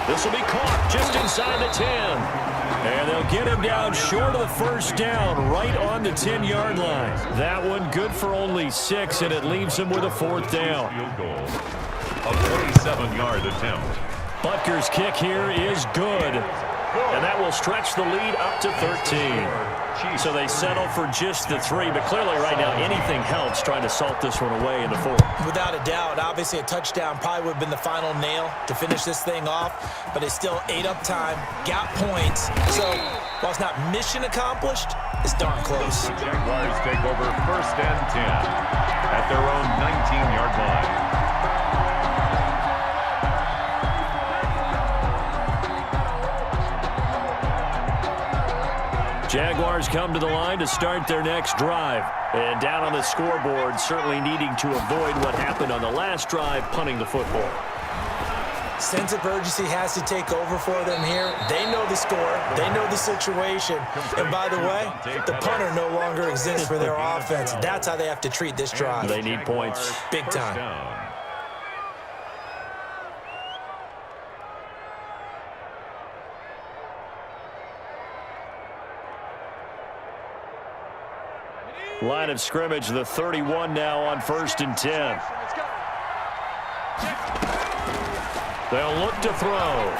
This will be caught just inside the 10. And they'll get him down short of the 1st down, right on the 10-yard line. That one good for only 6, and it leaves him with a 4th down. Field goal. A 47-yard attempt. Butker's kick here is good. And that will stretch the lead up to 13. So they settle for just the 3, but clearly right now anything helps trying to salt this one away in the 4th. Without a doubt, obviously a touchdown probably would have been the final nail to finish this thing off, but it's still ate up time, got points. So while it's not mission accomplished, it's darn close. The Jaguars take over 1st and 10 at their own 19-yard line. Jaguars come to the line to start their next drive. And down on the scoreboard, certainly needing to avoid what happened on the last drive, punting the football. Sense of urgency has to take over for them here. They know the score. They know the situation. And by the way, the punter no longer exists for their offense. That's how they have to treat this drive. They need points. Big time. Line of scrimmage, the 31 now on 1st and 10. They'll look to throw.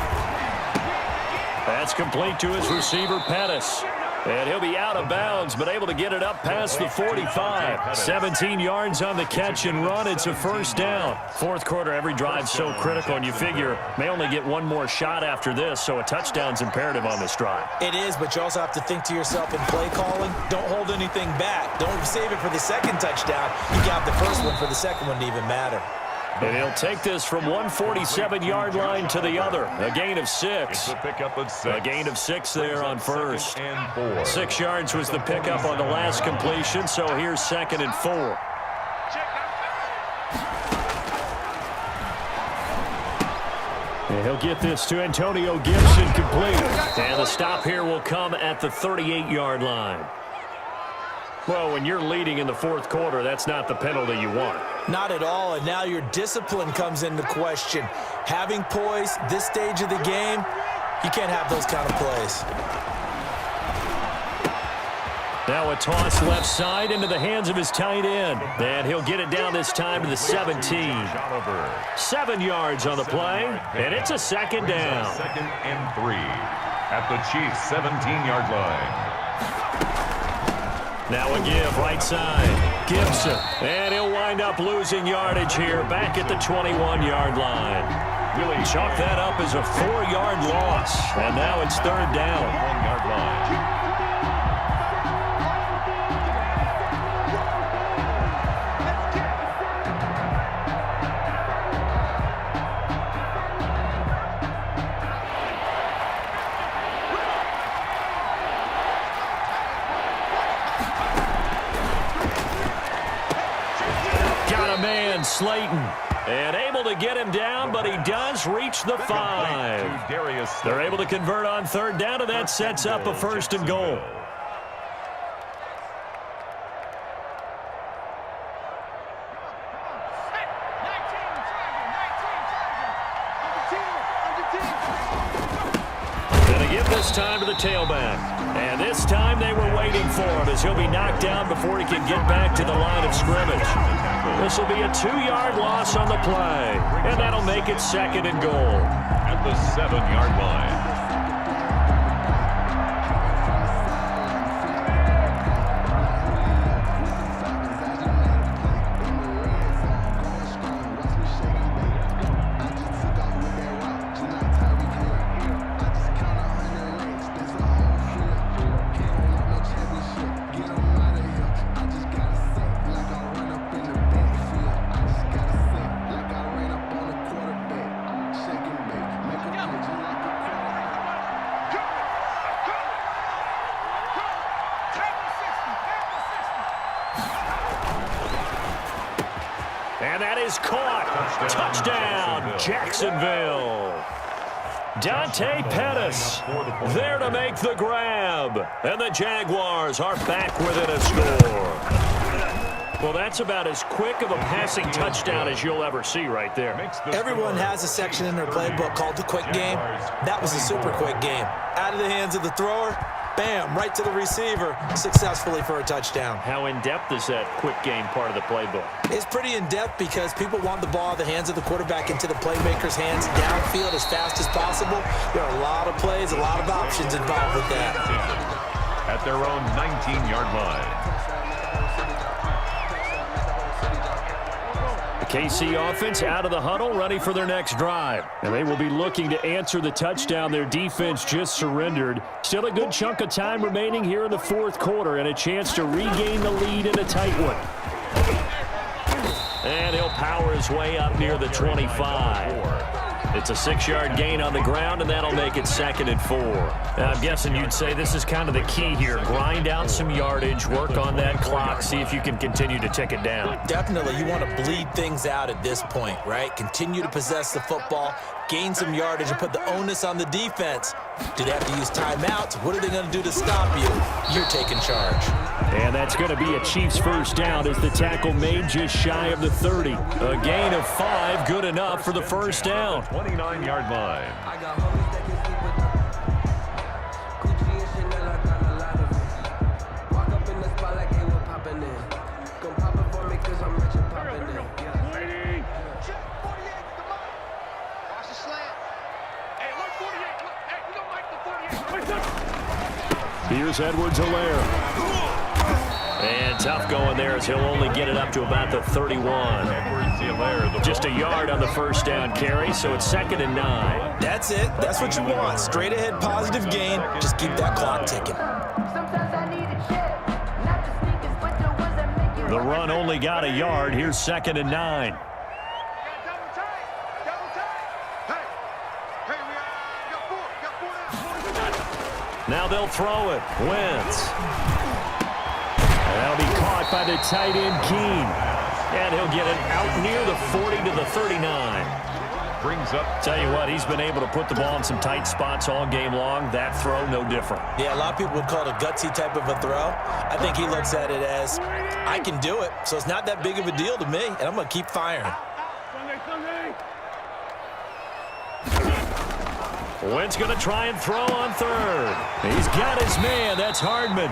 That's complete to his receiver, Pettis. And he'll be out of bounds, but able to get it up past the 45. 17 yards on the catch and run. It's a 1st down. 4th quarter, every drive so critical, and you figure may only get one more shot after this, so a touchdown's imperative on this drive. It is, but you also have to think to yourself in play calling, don't hold anything back. Don't save it for the second touchdown. You got the first one for the second one to even matter. And he'll take this from 147-yard line to the other. A gain of 6. A gain of 6 there on 1st. 6 yards was the pickup on the last completion, so here's 2nd and 4. And he'll get this to Antonio Gibson complete. And the stop here will come at the 38-yard line. Well, when you're leading in the 4th quarter, that's not the penalty you want. Not at all, and now your discipline comes into question. Having poise this stage of the game, you can't have those kind of plays. Now a toss left side into the hands of his tight end. And he'll get it down this time to the 17. 7 yards on the play, and it's a 2nd down. 2nd and 3 at the Chiefs' 17-yard line. Now a give right side. Gibson. And he'll wind up losing yardage here back at the 21-yard line. Really chalk that up as a 4-yard loss. And now it's 3rd down. 1-yard line. Slayton, and able to get him down, but he does reach the 5. They're able to convert on 3rd down, and that sets up a 1st and goal. And a give this time to the tailback. And this time they were waiting for him as he'll be knocked down before he can get back to the line of scrimmage. This will be a 2-yard loss on the play, and that'll make it 2nd and goal. At the 7-yard line. And that is caught. Touchdown, Jacksonville. Dante Pettis there to make the grab. And the Jaguars are back within a score. Well, that's about as quick of a passing touchdown as you'll ever see right there. Everyone has a section in their playbook called the quick game. That was a super quick game. Out of the hands of the thrower, bam, right to the receiver, successfully for a touchdown. How in-depth is that quick game part of the playbook? It's pretty in-depth because people want the ball in the hands of the quarterback into the playmaker's hands downfield as fast as possible. There are a lot of plays, a lot of options involved with that. At their own 19-yard line. KC offense out of the huddle, ready for their next drive. And they will be looking to answer the touchdown their defense just surrendered. Still a good chunk of time remaining here in the fourth quarter and a chance to regain the lead in a tight one. And he'll power his way up near the 25. It's a 6-yard gain on the ground, and that'll make it 2nd and 4. Now, I'm guessing you'd say this is kind of the key here. Grind out some yardage, work on that clock, see if you can continue to tick it down. Definitely, you want to bleed things out at this point, right? Continue to possess the football, gain some yardage, and put the onus on the defense. Do they have to use timeouts? What are they going to do to stop you? You're taking charge. And that's going to be a Chiefs first down as the tackle made just shy of the 30. A gain of 5, good enough for the first down. 29-yard line. Here's Edwards-Helaire. And tough going there as he'll only get it up to about the 31. Just a yard on the first down carry, so it's 2nd and 9. That's it. That's what you want. Straight ahead positive gain. Just keep that clock ticking. The run only got a yard. Here's 2nd and 9. Now they'll throw it. Wentz. That'll be caught by the tight end, Keene. And he'll get it out near the 40 to the 39. Brings up. Tell you what, he's been able to put the ball in some tight spots all game long. That throw, no different. Yeah, a lot of people would call it a gutsy type of a throw. I think he looks at it as, I can do it, so it's not that big of a deal to me, and I'm going to keep firing. Wentz going to try and throw on third. He's got his man. That's Hardman.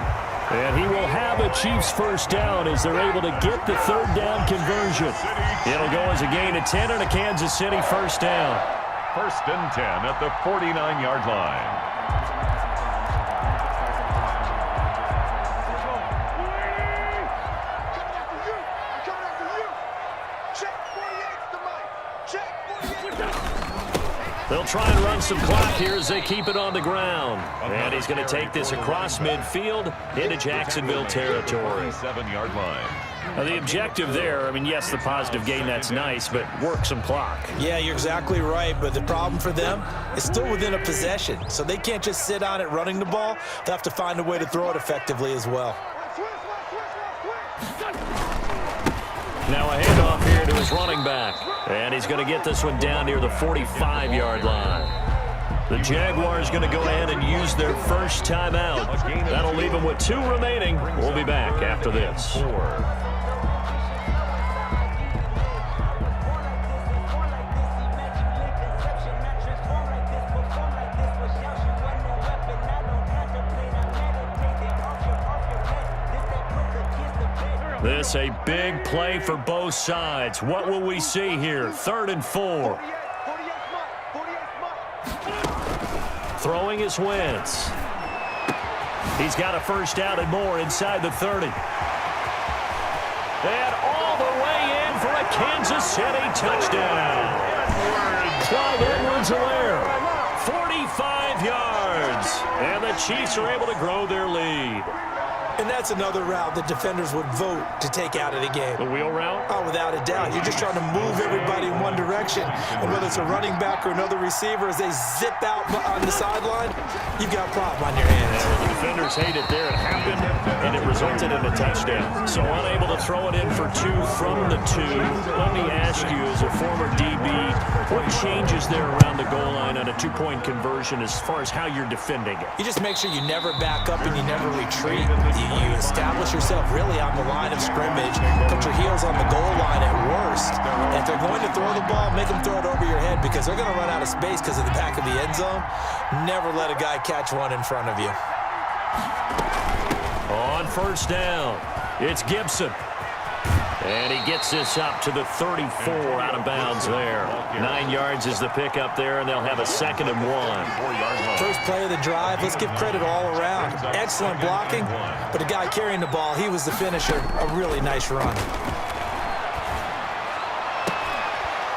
And he will have a Chiefs first down as they're able to get the third down conversion. It'll go as a gain of 10 and a Kansas City first down. 1st and 10 at the 49-yard line. They'll try and run some clock here as they keep it on the ground. And he's going to take this across midfield into Jacksonville territory. 7-yard line. Now, the objective there, I mean, yes, the positive gain, that's nice, but work some clock. Yeah, you're exactly right, but the problem for them is still within a possession, so they can't just sit on it running the ball. They'll have to find a way to throw it effectively as well. Now a handoff here to his running back. And he's going to get this one down near the 45-yard line. The Jaguars going to go ahead and use their first timeout. That'll leave them with 2 remaining. We'll be back after this. This a big play for both sides. What will we see here? 3rd and 4. Throwing is Wentz. He's got a first down and more inside the 30. And all the way in for a Kansas City touchdown. Clyde Edwards-Helaire, 45 yards. And the Chiefs are able to grow their lead. And that's another route that defenders would vote to take out of the game. The wheel route? Oh, without a doubt. You're just trying to move everybody in one direction. And whether it's a running back or another receiver, as they zip out on the sideline, you've got a problem on your hands. Yeah, the defenders hate it there. It happened, and it resulted in a touchdown. So unable to throw it in for 2 from the 2. Let me ask you, as a former DB, what changes there around the goal line on a 2-point conversion as far as how you're defending it? You just make sure you never back up and you never retreat. You establish yourself really on the line of scrimmage, put your heels on the goal line at worst. And if they're going to throw the ball, make them throw it over your head because they're going to run out of space because of the back of the end zone. Never let a guy catch one in front of you. On first down, it's Gibson. And he gets this up to the 34 out of bounds there. 9 yards is the pickup there, and they'll have a 2nd and 1. First play of the drive, let's give credit all around. Excellent blocking, but the guy carrying the ball, he was the finisher. A really nice run.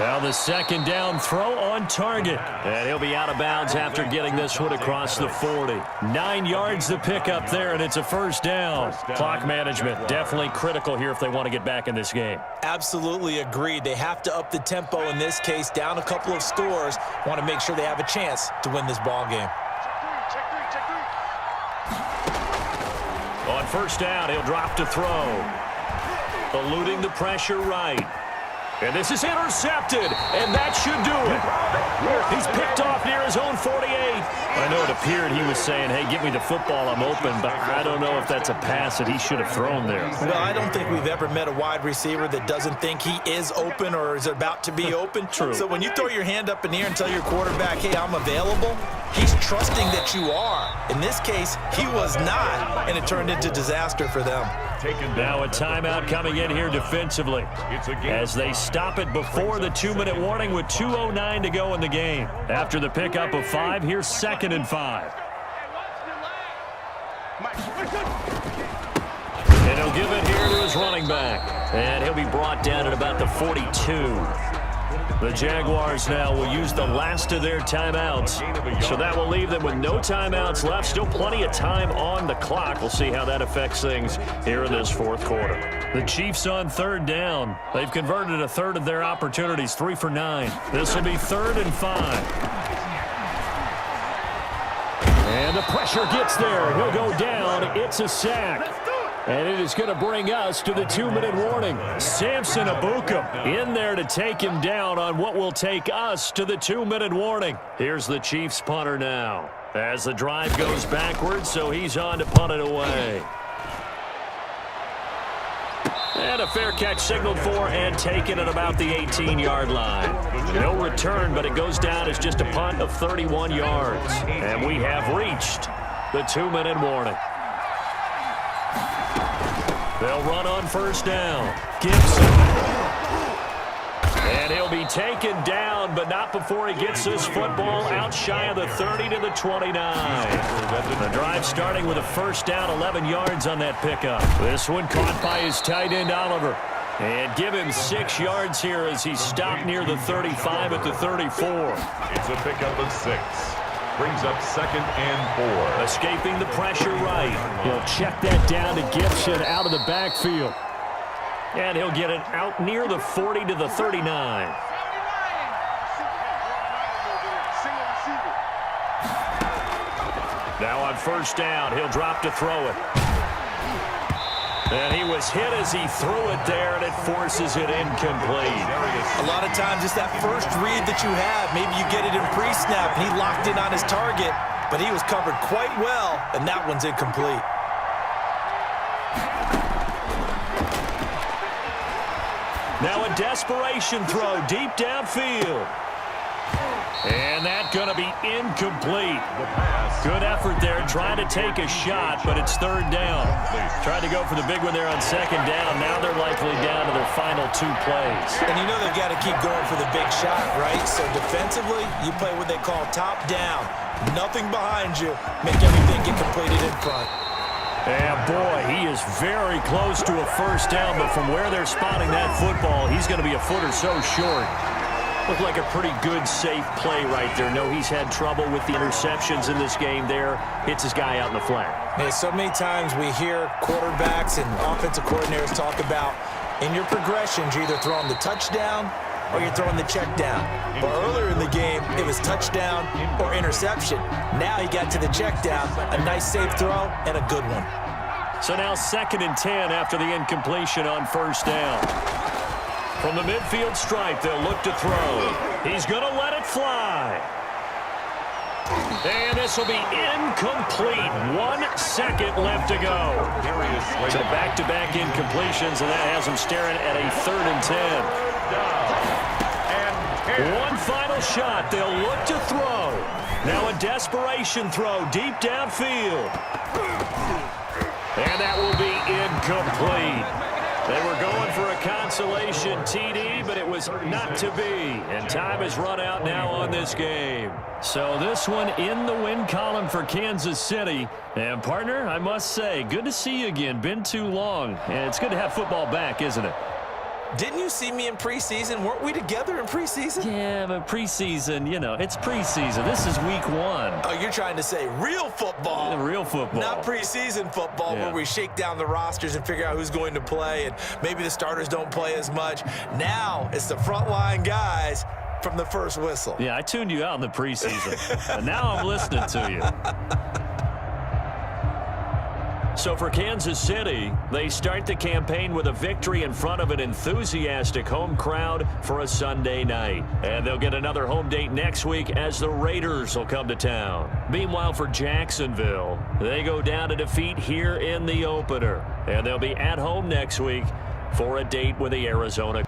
Now the 2nd down throw on target. And he'll be out of bounds after getting this one across the 40. 9 yards the pickup there, and it's a 1st down. Clock management definitely critical here if they want to get back in this game. Absolutely agreed. They have to up the tempo in this case, down a couple of scores. Want to make sure they have a chance to win this ball game. On 1st down, he'll drop to throw. Eluding the pressure right. And this is intercepted, and that should do it. He's picked off near his own 48. I know it appeared he was saying, hey, give me the football, I'm open, but I don't know if that's a pass that he should have thrown there. Well, I don't think we've ever met a wide receiver that doesn't think he is open or is about to be open. True. So when you throw your hand up in the air and tell your quarterback, hey, I'm available, he's trusting that you are. In this case, he was not, and it turned into disaster for them. Now a timeout coming in here defensively as they stop it before the 2-minute warning with 2:09 to go in the game. After the pickup of 5, here's 2nd and 5. And he'll give it here to his running back. And he'll be brought down at about the 42. The Jaguars now will use the last of their timeouts. So that will leave them with no timeouts left. Still plenty of time on the clock. We'll see how that affects things here in this 4th quarter. The Chiefs on 3rd down. They've converted a 1/3 of their opportunities, 3 for 9. This will be 3rd and 5. And the pressure gets there. He'll go down. It's a sack. And it is going to bring us to the 2-minute warning. Samson Abuka in there to take him down on what will take us to the 2-minute warning. Here's the Chiefs punter now as the drive goes backwards, so he's on to punt it away. And a fair catch signaled for and taken at about the 18-yard line. No return, but it goes down as just a punt of 31 yards. And we have reached the 2-minute warning. They'll run on 1st down. Gibson. And he'll be taken down, but not before he gets this football out shy of the 30 to the 29. The drive starting with a 1st down, 11 yards on that pickup. This one caught by his tight end, Oliver. And give him 6 yards here as he stopped near the 35 at the 34. It's a pickup of 6. Brings up 2nd and 4. Escaping the pressure right. He'll check that down to Gibson out of the backfield. And he'll get it out near the 40 to the 39. Now on 1st down, he'll drop to throw it. And he was hit as he threw it there, and it forces it incomplete. A lot of times it's that first read that you have. Maybe you get it in pre-snap, and he locked in on his target, but he was covered quite well, and that one's incomplete. Now a desperation throw deep downfield. And that's going to be incomplete. Good effort there, trying to take a shot, but it's 3rd down. Tried to go for the big one there on 2nd down. Now they're likely down to their final 2 plays. And you know they've got to keep going for the big shot, right? So defensively, you play what they call top down. Nothing behind you. Make everything get completed in front. And boy, he is very close to a 1st down, but from where they're spotting that football, he's going to be a foot or so short. Looked like a pretty good, safe play right there. No, he's had trouble with the interceptions in this game there. Hits his guy out in the flat. Hey, so many times we hear quarterbacks and offensive coordinators talk about in your progressions, you're either throwing the touchdown or you're throwing the check down. But earlier in the game, it was touchdown or interception. Now he got to the check down, a nice safe throw, and a good one. So now 2nd and 10 after the incompletion on 1st down. From the midfield stripe, they'll look to throw. He's going to let it fly. And this will be incomplete. 1 second left to go. So back-to-back incompletions, and that has him staring at a 3rd and 10. One final shot. They'll look to throw. Now a desperation throw deep downfield. And that will incomplete. They were going for a consolation TD, but it was not to be. And time has run out now on this game. So this one in the win column for Kansas City. And, partner, I must say, good to see you again. Been too long. And it's good to have football back, isn't it? Didn't you see me in preseason? Weren't we together in preseason? Yeah, but preseason, you know, it's preseason. This is week 1. Oh, you're trying to say real football. Real football. Not preseason football where we shake down the rosters and figure out who's going to play, and maybe the starters don't play as much. Now it's the frontline guys from the first whistle. Yeah, I tuned you out in the preseason. And now I'm listening to you. So for Kansas City, they start the campaign with a victory in front of an enthusiastic home crowd for a Sunday night. And they'll get another home date next week as the Raiders will come to town. Meanwhile, for Jacksonville, they go down to defeat here in the opener. And they'll be at home next week for a date with the Arizona